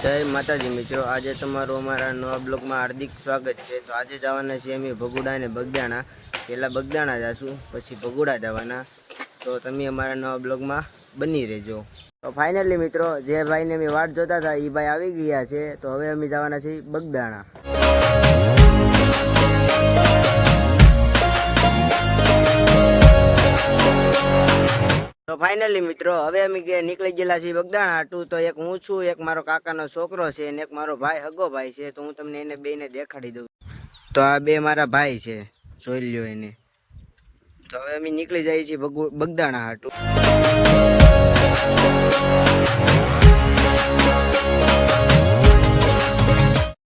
જય માતાજી મિત્રો, આજે તમારું અમારા નવા બ્લોગમાં હાર્દિક સ્વાગત છે। તો આજે જવાના છીએ અમે ભગુડા અને બગદાણા। પહેલાં બગદાણા જઈશું, પછી ભગુડા જવાના। તો તમે અમારા નવા બ્લોગમાં બની રહેજો। તો ફાઇનલી મિત્રો, જે ભાઈને અમે વાટ જોતા હતા એ ભાઈ આવી ગયા છે। તો હવે અમે જવાના છીએ બગદાણા। તો ફાઇનલી મિત્રો, હવે અમે નીકળી ગયેલા છીએ બગદાણા હાટું। તો એક હું છું, એક મારો કાકાનો છોકરો છે અને એક મારો ભાઈ હગો ભાઈ છે। તો હું તમને એને બેને દેખાડી દઉં। તો આ બે મારા ભાઈ છે, જોઈ લ્યો એને। તો હવે અમે નીકળી જઈએ છીએ બગદાણા હાટું।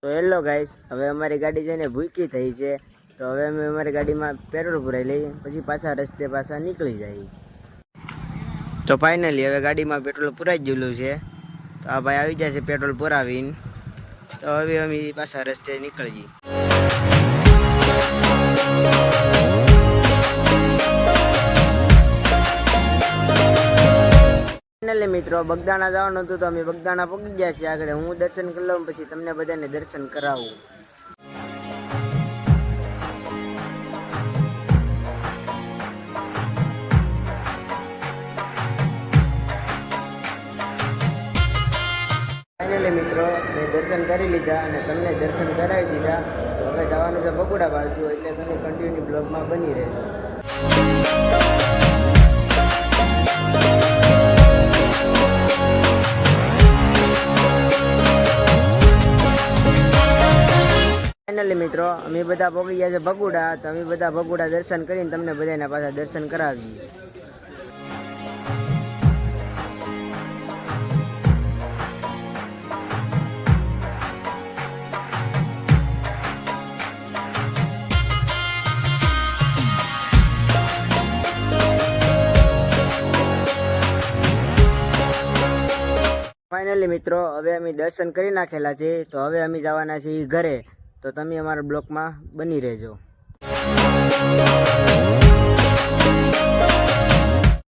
તો હેલો ગાઈસ, હવે અમારી ગાડી જઈને ભૂકી થઈ છે। તો હવે અમે અમારી ગાડીમાં પેટ્રોલ પુરાઈ લઈએ, પછી પાછા રસ્તે પાછા નીકળી જઈએ। તો ફાઇનલી હવે ગાડીમાં પેટ્રોલ પુરાઈ ગયેલું છે। તો આ ભાઈ આવી જાય છે પેટ્રોલ પુરાવીને। તો હવે અમે પાછા રસ્તે નીકળી જઈએ। ફાઇનલી મિત્રો, બગદાણા જવાનું હતું તો અમે બગદાણા પહોંચી ગયા છીએ આગળ। હું દર્શન કરી લઉં, પછી તમને બધાને દર્શન કરાવું। ફાઇનલી મિત્રો, મેં દર્શન કરી લીધા અને તમને દર્શન કરાવી દીધા। તો હવે જવાનું છે ભગુડા બાજુ, એટલે તમે કન્ટિન્યુ બ્લોગમાં બની રહેજો। ફાઇનલી મિત્રો, અમે બધા પહોંચી ગયા છે ભગુડા। તો અમે બધા ભગુડા દર્શન કરીને તમને બધાના પાછા દર્શન કરાવીએ। ફાઇનલી મિત્રો, હવે અમે દર્શન કરી નાખેલા છે। તો હવે અમે જવાના છીએ ઘરે। તો તમે અમારા બ્લોકમાં બની રહેજો।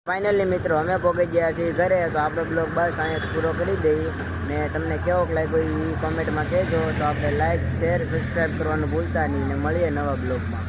ફાઇનલી મિત્રો, અમે પહોંચી ગયા છીએ ઘરે। તો આપણે બ્લોગ બસ અહીંયા પૂરો કરી દઈએ ને તમને કેવો લાગ્યો એ કોમેન્ટમાં કહેજો। તો આપણે લાઈક, શેર, સબસ્ક્રાઈબ કરવાનું ભૂલતા નહીં ને મળીએ નવા બ્લોગમાં।